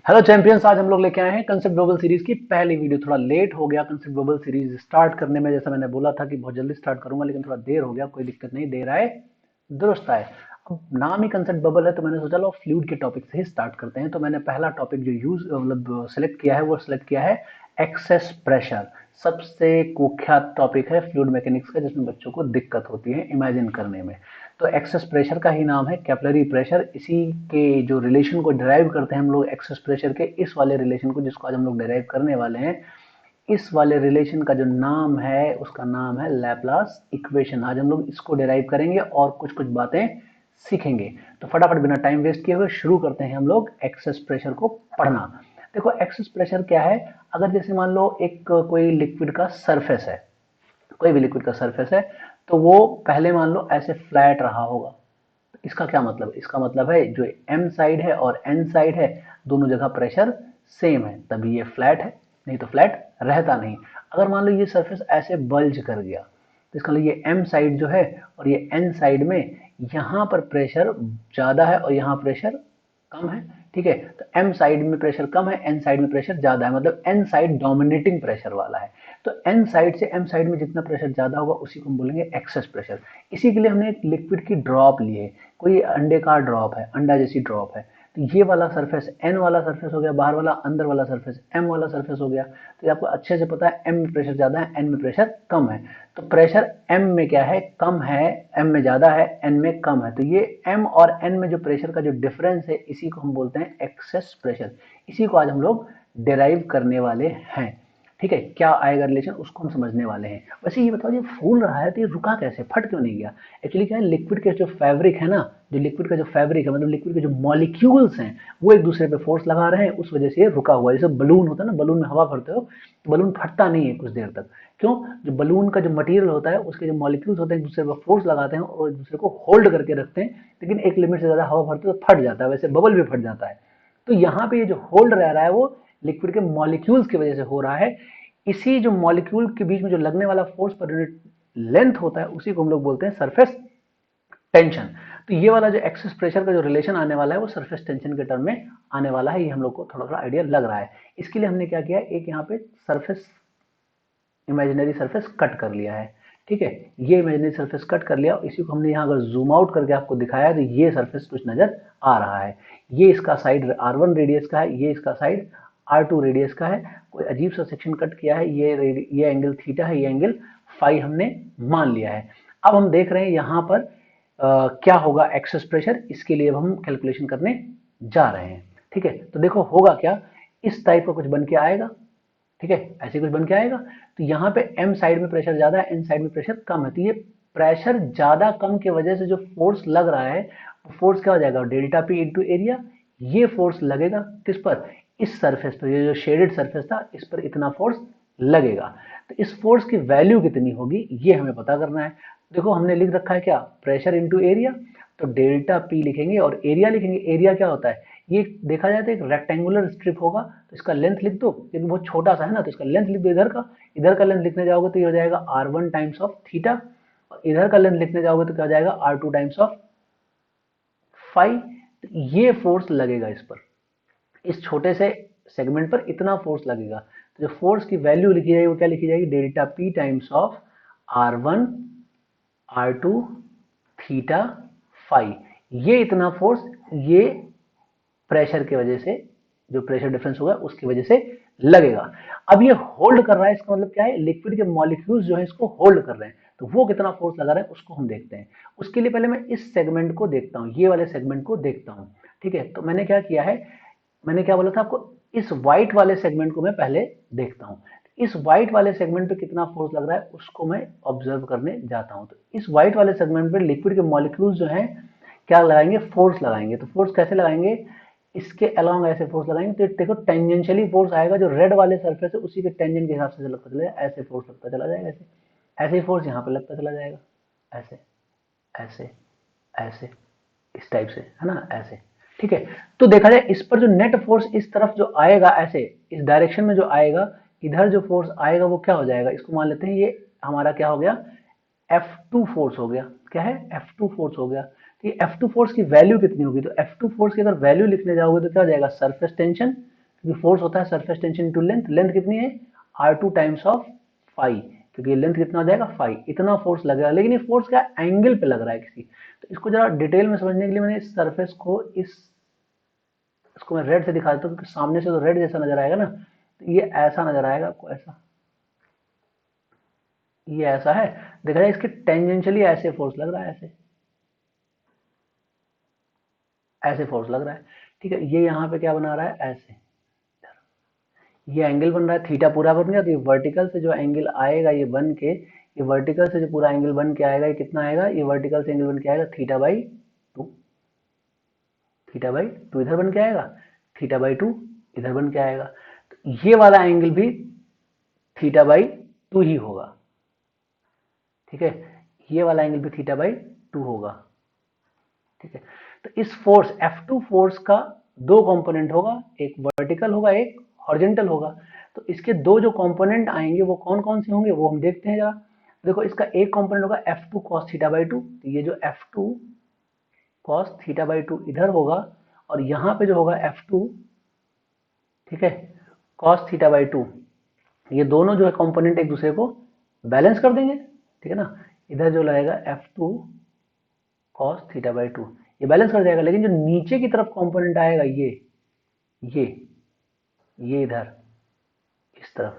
Hello champions, आज हम लोग लेके आए हैं कंसेप्ट ग्लोबल सीरीज की पहली वीडियो। थोड़ा लेट हो गया कंसेप्ट ग्लोबल सीरीज स्टार्ट करने में। जैसा मैंने बोला था कि बहुत जल्दी स्टार्ट करूंगा, लेकिन थोड़ा देर हो गया। कोई दिक्कत नहीं, देर आए दुरुस्त आए। अब नाम ही कंसेप्ट बबल है तो मैंने सोचा लो फ्लूइड के टॉपिक से ही स्टार्ट करते हैं। तो मैंने पहला टॉपिक जो सेलेक्ट किया है वो सिलेक्ट किया है एक्सेस प्रेशर। सबसे कुख्यात टॉपिक है फ्लूइड मैकेनिक्स का, जिसमें बच्चों को दिक्कत होती है इमेजिन करने में। तो एक्सेस प्रेशर का ही नाम है कैपिलरी प्रेशर। इसी के जो रिलेशन को डिराइव करते हैं हम लोग एक्सेस प्रेशर के, इस वाले रिलेशन को जिसको आज हम लोग डिराइव करने वाले हैं, इस वाले रिलेशन का जो नाम है उसका नाम है लैपलास इक्वेशन। आज हम लोग इसको डिराइव करेंगे और कुछ कुछ बातें सीखेंगे। तो फटाफट बिना टाइम वेस्ट किए हुए शुरू करते हैं हम लोग एक्सेस प्रेशर को पढ़ना। देखो एक्सेस प्रेशर क्या है। अगर जैसे मान लो एक कोई लिक्विड का सरफेस है, कोई भी लिक्विड का सरफेस है, तो वो पहले मान लो ऐसे फ्लैट रहा होगा। इसका क्या मतलब है? इसका मतलब है जो एम साइड है और एन साइड है, दोनों जगह प्रेशर सेम है, तभी ये फ्लैट है, नहीं तो फ्लैट रहता नहीं। अगर मान लो ये सरफेस ऐसे बल्ज कर गया, तो इसका मतलब ये एम साइड जो है और ये एन साइड में, यहाँ पर प्रेशर ज्यादा है और यहाँ प्रेशर कम है। ठीक है, तो एम साइड में प्रेशर कम है, एन साइड में प्रेशर ज्यादा है, मतलब एन साइड डोमिनेटिंग प्रेशर वाला है। तो एन साइड से एम साइड में जितना प्रेशर ज्यादा होगा उसी को हम बोलेंगे एक्सेस प्रेशर। इसी के लिए हमने एक लिक्विड की ड्रॉप ली है, कोई अंडे का ड्रॉप है, अंडा जैसी ड्रॉप है। तो ये वाला सरफेस एन वाला सरफेस हो गया, बाहर वाला अंदर वाला सरफेस एम वाला सरफेस हो गया। तो ये आपको अच्छे से पता है एम में प्रेशर ज्यादा है, एन में प्रेशर कम है। तो प्रेशर एम में क्या है, कम है, एम में ज्यादा है, एन में कम है। तो ये एम और एन में जो प्रेशर का जो डिफरेंस है, इसी को हम बोलते हैं एक्सेस प्रेशर। इसी को आज हम लोग डिराइव करने वाले हैं। ठीक है, क्या आएगा रिलेशन उसको हम समझने वाले हैं। वैसे ये बताओ, ये फूल रहा है तो ये रुका कैसे, फट क्यों नहीं गया? एक्चुअली क्या है, लिक्विड के जो फैब्रिक है ना, जो लिक्विड का जो फैब्रिक है, मतलब लिक्विड के जो मॉलिक्यूल्स हैं, वो एक दूसरे पे फोर्स लगा रहे हैं, उस वजह से ये रुका हुआ है। जैसे बलून होता है ना, बलून में हवा भरते हो तो बलून फटता नहीं है कुछ देर तक। क्यों? जो बलून का जो मटेरियल होता है, उसके जो मॉलिक्यूल्स होते हैं एक दूसरे पर फोर्स लगाते हैं और एक दूसरे को होल्ड करके रखते हैं, लेकिन एक लिमिट से ज्यादा हवा भरते हो तो फट जाता है, वैसे बबल भी फट जाता है। तो यहाँ पे ये जो होल्ड रह रहा है वो लिक्विड के मॉलिक्यूल्स की वजह से हो रहा है। इसी जो मॉलिक्यूल के बीच में जो लगने वाला फोर्स पर यूनिट लेंथ होता है, उसी को हम लोग बोलते हैं सरफेस टेंशन। तो ये वाला जो एक्सेस प्रेशर का जो रिलेशन आने वाला है वो सरफेस टेंशन के टर्म में आने वाला है। ये हम लोग को थोड़ा थोड़ा आइडिया लग रहा है। इसके लिए हमने क्या किया है, एक यहाँ पे सरफेस, इमेजिनरी सरफेस कट कर लिया है। ठीक है, ये इमेजिनरी सरफेस कट कर लिया, इसी को हमने यहाँ अगर जूम आउट करके आपको दिखाया तो ये सरफेस कुछ नजर आ रहा है। ये इसका साइड R1 रेडियस का है, ये इसका साइड R2 रेडियस का है। कोई अजीब सा सेक्शन कट किया है, ये एंगल थीटा है, ये एंगल फाई हमने मान लिया है। अब हम देख रहे हैं यहाँ पर क्या होगा एक्सेस प्रेशर, इसके लिए अब हम कैलकुलेशन करने जा रहे हैं। ठीक है, तो देखो होगा क्या, इस टाइप का कुछ बन के आएगा। ठीक है, ऐसे कुछ बन के आएगा। तो यहाँ पे एम साइड में प्रेशर ज्यादा है, एन साइड में प्रेशर कम है। तो ये प्रेशर ज्यादा कम की वजह से जो फोर्स लग रहा है, वो फोर्स क्या हो जाएगा, डेल्टा पी इंटू एरिया। ये फोर्स लगेगा किस पर, इस सरफेस पर, ये जो शेडेड सरफेस था इस पर इतना फोर्स लगेगा। तो इस फोर्स की वैल्यू कितनी होगी ये हमें पता करना है। देखो हमने लिख रखा है क्या, प्रेशर इंटू एरिया। तो डेल्टा पी लिखेंगे और एरिया लिखेंगे। एरिया क्या होता है, ये देखा जाए तो एक रेक्टेंगुलर स्ट्रिप होगा, तो इसका लेंथ लिख दो, क्योंकि बहुत छोटा सा है ना, तो इसका लेंथ लिख दो। इधर का लेंथ लिखने जाओगे तो ये हो जाएगा R1 टाइम्स ऑफ थीटा, और इधर का लेंथ लिखने जाओगे तो क्या हो जाएगा R2 टाइम्स ऑफ फाई। तो ये फोर्स लगेगा इस पर, इस छोटे से सेगमेंट पर इतना फोर्स लगेगा। तो जो फोर्स की वैल्यू लिखी जाएगी वो क्या लिखी जाएगी, delta P times of R1 R2 theta phi. ये इतना फोर्स, ये प्रेशर की वजह से, जो प्रेशर डिफरेंस होगा उसकी वजह से लगेगा। अब ये होल्ड कर रहा है, इसका मतलब क्या है, लिक्विड के मॉलिक्यूल्स जो है इसको होल्ड कर रहे हैं। तो वो कितना फोर्स लगा रहा है उसको हम देखते हैं। उसके लिए पहले मैं इस सेगमेंट को देखता हूं, ये वाले सेगमेंट को देखता हूं। ठीक है, तो मैंने क्या किया है, मैंने क्या बोला था आपको, इस व्हाइट वाले सेगमेंट को मैं पहले देखता हूं। इस व्हाइट वाले सेगमेंट पे कितना फोर्स लग रहा है उसको मैं ऑब्जर्व करने जाता हूं। तो इस व्हाइट वाले सेगमेंट पे लिक्विड के मॉलिक्यूल्स जो हैं क्या लगाएंगे, फोर्स लगाएंगे। तो फोर्स कैसे लगाएंगे, इसके अलोंग ऐसे फोर्स लगाएंगे। तो देखो टेंजेंशियली फोर्स आएगा, जो रेड वाले सरफेस है उसी के टेंजेंट के हिसाब से लगता चला जाएगा, ऐसे फोर्स लगता चला जाएगा, ऐसे ऐसे ही फोर्स यहाँ पे लगता चला जाएगा, ऐसे ऐसे ऐसे, इस टाइप से, है ना, ऐसे। ठीक है, तो देखा जाए इस पर जो नेट फोर्स इस तरफ जो आएगा, ऐसे इस डायरेक्शन में जो आएगा, इधर जो फोर्स आएगा वो क्या हो जाएगा, इसको मान लेते हैं ये हमारा क्या हो गया, F2 फोर्स हो गया। क्या है, F2 फोर्स हो गया। तो ये F2 फोर्स की वैल्यू कितनी होगी, तो F2 फोर्स की अगर वैल्यू लिखने जाओगे तो क्या हो जाएगा, सरफेस टेंशन क्योंकि फोर्स होता है surface tension into length. Length कितनी है r2 टाइम्स ऑफ फाई, क्योंकि ये लेंथ कितना हो जाएगा फाई, इतना फोर्स लगेगा। लेकिन ये फोर्स क्या एंगल पे लग रहा है किसी, तो इसको जरा डिटेल में समझने के लिए मैंने इस सरफेस को इसको मैं रेड से दिखा देता हूँ, क्योंकि सामने से तो रेड जैसा नजर आएगा ना, तो ये ऐसा नजर आएगा आपको, ऐसा, ये ऐसा है, देखा जाए इसके टेंजेंशियली ऐसे फोर्स लग रहा है, ऐसे ऐसे फोर्स लग रहा है, ठीक है। ये यहाँ पे क्या बना रहा है, ऐसे ये एंगल बन रहा है, थीटा पूरा बन गया। तो ये वर्टिकल से जो एंगल आएगा ये बन के, ये वर्टिकल से जो पूरा एंगल बन के आएगा, ये कितना आएगा, ये वर्टिकल से एंगल बन के आएगा theta by two, theta by two इधर बन के आएगा, थीटा बाई टू इधर बन के आएगा। तो ये वाला एंगल भी थीटा बाई टू ही होगा, ठीक है, ये वाला एंगल भी थीटा बाई टू होगा, ठीक है। तो इस फोर्स F2 फोर्स का दो कंपोनेंट होगा, एक वर्टिकल होगा, एक हॉरिजॉन्टल होगा। तो इसके दो जो कंपोनेंट आएंगे वो कौन कौन से होंगे वो हम देखते हैं जरा। देखो इसका एक कंपोनेंट होगा F2 cos theta by two, तो ये जो F2 cos theta by two इधर होगा, और यहाँ पे जो होगा F2, ठीक है, cos थीटा बाई टू, ये दोनों जो है कंपोनेंट एक दूसरे को बैलेंस कर देंगे, ठीक है ना। इधर जो लगेगा F2 cos theta by two, ये बैलेंस कर जाएगा। लेकिन जो नीचे की तरफ कंपोनेंट आएगा ये ये इधर इस तरफ,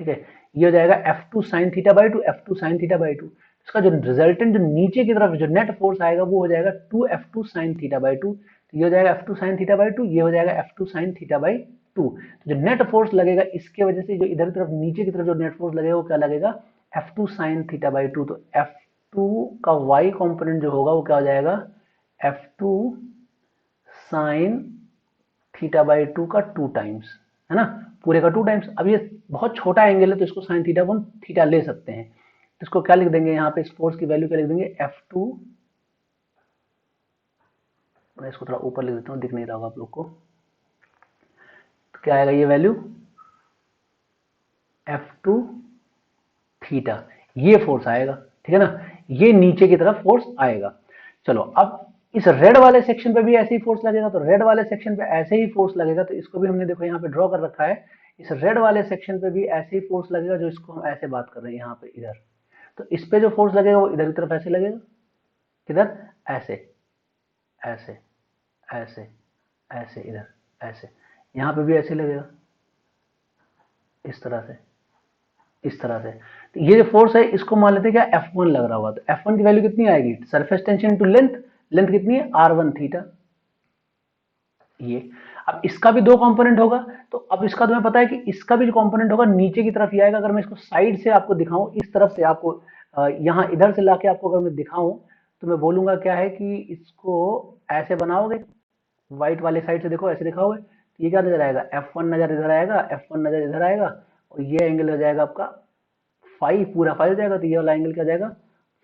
ठीक है, ये हो जाएगा F2 sin theta by two, F2 sin theta by two. इसका जो रिजल्टेंट जो नीचे की तरफ जो नेट फोर्स आएगा वो हो जाएगा 2F2 sin theta by two. तो ये हो जाएगा F2 sin theta by two, ये हो जाएगा F2 sin theta by two. तो जो नेट फोर्स लगेगा इसके वजह से, जो इधर की तरफ नीचे की तरफ जो नेट फोर्स लगेगा वो क्या लगेगा, F2 sin theta by two. तो F2 का y कंपोनेंट जो होगा वो क्या हो जाएगा, F2 sin theta by two का 2 टाइम्स, है ना, पूरे का 2 टाइम्स। अब ये बहुत छोटा एंगल है तो इसको साइन थीटा वन थीटा ले सकते हैं। तो इसको क्या लिख देंगे यहाँ पे, इस फोर्स की वैल्यू क्या लिख देंगे, F2, मैं इसको थोड़ा ऊपर लिख देता हूँ, दिख नहीं रहा होगा आप लोग को। तो क्या आएगा ये वैल्यू, F2 थीटा, ये फोर्स आएगा, ठीक है ना, ये नीचे की तरफ फोर्स आएगा। चलो अब इस रेड वाले सेक्शन पे भी ऐसे ही फोर्स लगेगा, तो रेड वाले सेक्शन पे ऐसे ही फोर्स लगेगा, तो इसको भी हमने देखो यहाँ पे ड्रॉ कर रखा है। इस रेड वाले सेक्शन पे भी ऐसे ही फोर्स लगेगा, जो इसको हम ऐसे बात कर रहे हैं यहाँ पे इधर। तो इस पे जो फोर्स लगेगा वो इधर की तरफ ऐसे लगेगा, किधर, ऐसे ऐसे ऐसे ऐसे, इधर ऐसे, यहाँ पे भी ऐसे लगेगा, इस तरह से, इस तरह से। तो ये जो फोर्स है इसको मान लेते हैं क्या, F1 लग रहा होगा। तो F1 की वैल्यू कितनी आएगी, surface tension two length, length कितनी है R1 थीटा। ये अब इसका भी दो कंपोनेंट होगा, तो अब इसका तुम्हें पता है कि इसका भी जो कंपोनेंट होगा नीचे की तरफ ही आएगा। अगर मैं इसको साइड से आपको दिखाऊं, इस तरफ से आपको यहाँ इधर से लाके आपको अगर मैं दिखाऊं, तो मैं बोलूंगा क्या है कि इसको ऐसे बनाओगे, व्हाइट वाले साइड से देखो, ऐसे दिखाओगे, तो ये क्या नजर आएगा, F1 नजर इधर आएगा, F1 नजर इधर आएगा, और ये एंगल हो जाएगा आपका फाइव, पूरा फाइव हो जाएगा। तो ये वाला एंगल क्या हो जाएगा,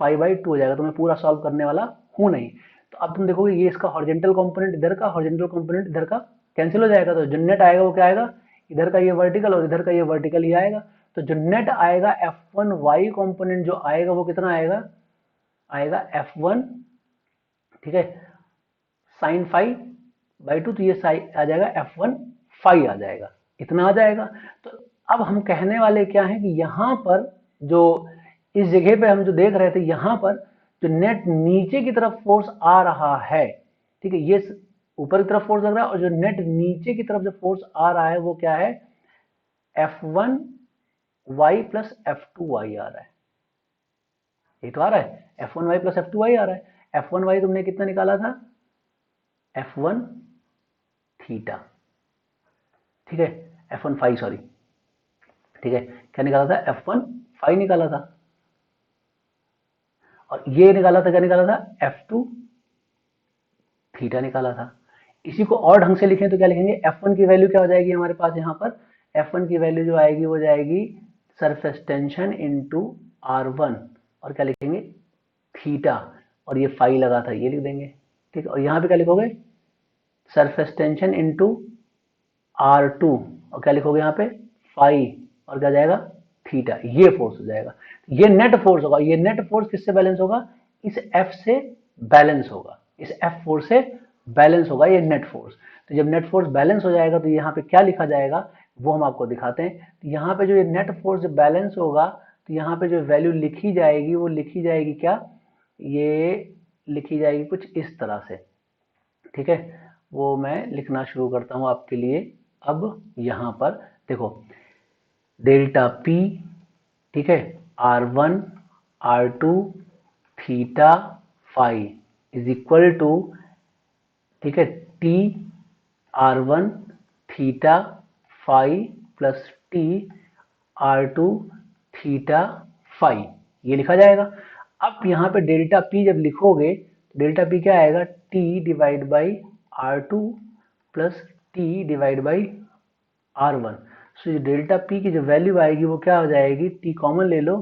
5/2 हो जाएगा। तो मैं पूरा सॉल्व करने वाला हूं नहीं। तो अब तुम देखोगे ये इसका हॉरिजॉन्टल कंपोनेंट इधर का, हॉरिजॉन्टल कंपोनेंट इधर का कैंसिल हो जाएगा। तो जो नेट आएगा वो क्या आएगा, इधर का ये वर्टिकल और इधर का ये वर्टिकल ही आएगा। तो जो नेट आएगा F1y कंपोनेंट जो आएगा वो कितना आएगा, आएगा F1, ठीक है, साइन फाइव बाई टू। तो ये आ जाएगा F1 फाइव आ जाएगा, इतना आ जाएगा। तो अब हम कहने वाले क्या है कि यहाँ पर जो इस जगह पे हम जो देख रहे थे, यहाँ पर जो नेट नीचे की तरफ फोर्स आ रहा है, ठीक है, ये ऊपर की तरफ फोर्स लग रहा है, और जो नेट नीचे की तरफ जो फोर्स आ रहा है वो क्या है, F1y प्लस F2y आ रहा है। ये तो आ रहा है, F1y प्लस F2y आ रहा है। F1y तुमने कितना निकाला था, F1 थीटा, ठीक है, F1 फाइव सॉरी, ठीक है, क्या निकाला था, F1 फाइव निकाला था। और ये निकाला था, क्या निकाला था, F2 थीटा निकाला था। इसी को और ढंग से लिखें तो क्या लिखेंगे, F1 की वैल्यू क्या हो जाएगी हमारे पास यहाँ पर, F1 की वैल्यू जो आएगी वो जाएगी सरफेस टेंशन इंटू R1, और क्या लिखेंगे, थीटा, और ये फाइव लगा था ये लिख देंगे, ठीक है। और यहाँ पे क्या लिखोगे, सरफेस टेंशन इंटू R2, और क्या लिखोगे यहाँ पे, फाइव, और क्या जाएगा, थीटा, ये फोर्स हो जाएगा। ये नेट फोर्स होगा। ये नेट फोर्स किससे बैलेंस होगा, इस F से बैलेंस होगा, इस F फोर्स से बैलेंस होगा ये नेट फोर्स। तो जब नेट फोर्स बैलेंस हो जाएगा तो यहाँ पे क्या लिखा जाएगा वो हम आपको दिखाते हैं। तो यहाँ पे जो ये नेट फोर्स जब बैलेंस होगा तो यहाँ पे जो वैल्यू लिखी जाएगी वो लिखी जाएगी क्या, ये लिखी जाएगी कुछ इस तरह से, ठीक है। वो मैं लिखना शुरू करता हूँ आपके लिए। अब यहाँ पर देखो डेल्टा पी, ठीक है, R1 R2 theta phi is equal to, ठीक है, T R1 theta phi plus T R2 theta phi, ये लिखा जाएगा। अब यहाँ पे डेल्टा पी जब लिखोगे तो डेल्टा पी क्या आएगा, T divide by R2 plus T divide by R1। सो ये डेल्टा पी की जो वैल्यू आएगी वो क्या हो जाएगी, टी कॉमन ले लो,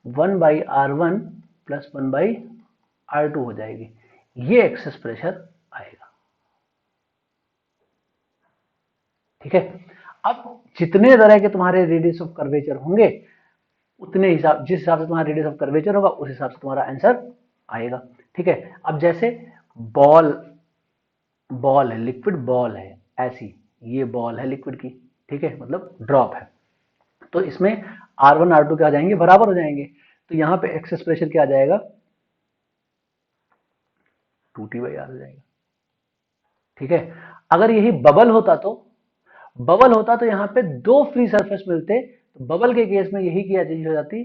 1/R1 प्लस 1/R2 हो जाएगी। ये एक्सेस प्रेशर आएगा, ठीक है। अब जितने तरह के तुम्हारे रेडियस ऑफ कर्वेचर होंगे उतने हिसाब, जिस हिसाब से तुम्हारा रेडियस ऑफ कर्वेचर होगा उस हिसाब से तुम्हारा आंसर आएगा, ठीक है। अब जैसे बॉल, बॉल है, लिक्विड बॉल है ऐसी, ये बॉल है लिक्विड की, ठीक है, मतलब ड्रॉप है। तो इसमें R1 R2 क्या आ जाएंगे, बराबर हो जाएंगे। तो यहाँ पे एक्सेस प्रेशर क्या आ जाएगा, 2T/R हो जाएगा, ठीक है। अगर यही बबल होता तो, बबल होता तो यहाँ पे दो फ्री सरफेस मिलते, तो बबल के केस में यही क्या चीज हो जाती,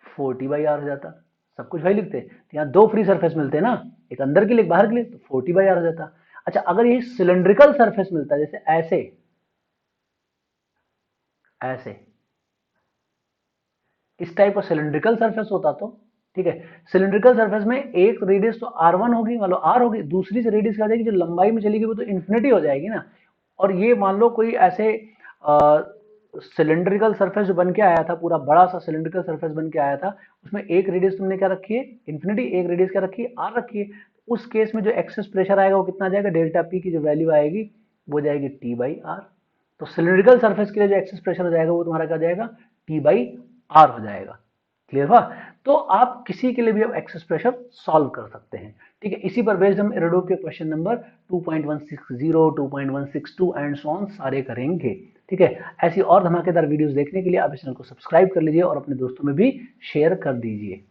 4T/R हो जाता। सब कुछ वही लिखते, तो यहाँ दो फ्री सरफेस मिलते ना, एक अंदर के लिए एक बाहर के लिए, तो 4T/R हो जाता। अच्छा अगर यही सिलेंड्रिकल सरफेस मिलता, जैसे ऐसे ऐसे इस टाइप का सिलेंड्रिकल सरफेस होता तो, ठीक है, सिलेंड्रिकल सरफेस में एक रेडियस तो R1 होगी, मान लो R होगी, दूसरी से रेडियस क्या जाएगी, जो लंबाई में चलेगी वो तो इन्फिनिटी हो जाएगी ना। और ये मान लो कोई ऐसे सिलेंड्रिकल सरफेस जो बन के आया था, पूरा बड़ा सा सिलेंड्रिकल सरफेस बन के आया था, उसमें एक रेडियस तुमने क्या रखी है, इन्फिनिटी, एक रेडियस क्या रखी है, R रखी है। उस केस में जो एक्सेस प्रेशर आएगा वो कितना जाएगा, डेल्टा पी की जो वैल्यू आएगी वो जाएगी T/R। तो सिलेंड्रिकल सरफेस के लिए जो एक्सेस प्रेशर हो जाएगा वो तुम्हारा क्या जाएगा, T/R हो जाएगा। क्लियर हुआ। तो आप किसी के लिए भी अब एक्सेस प्रेशर सॉल्व कर सकते हैं, ठीक है। इसी पर बेस्ड हम एरोडोप के question number 2.160, 2.162 and so on सारे करेंगे, ठीक है। ऐसी और धमाकेदार वीडियोस देखने के लिए आप इस चैनल को सब्सक्राइब कर लीजिए और अपने दोस्तों में भी शेयर कर दीजिए।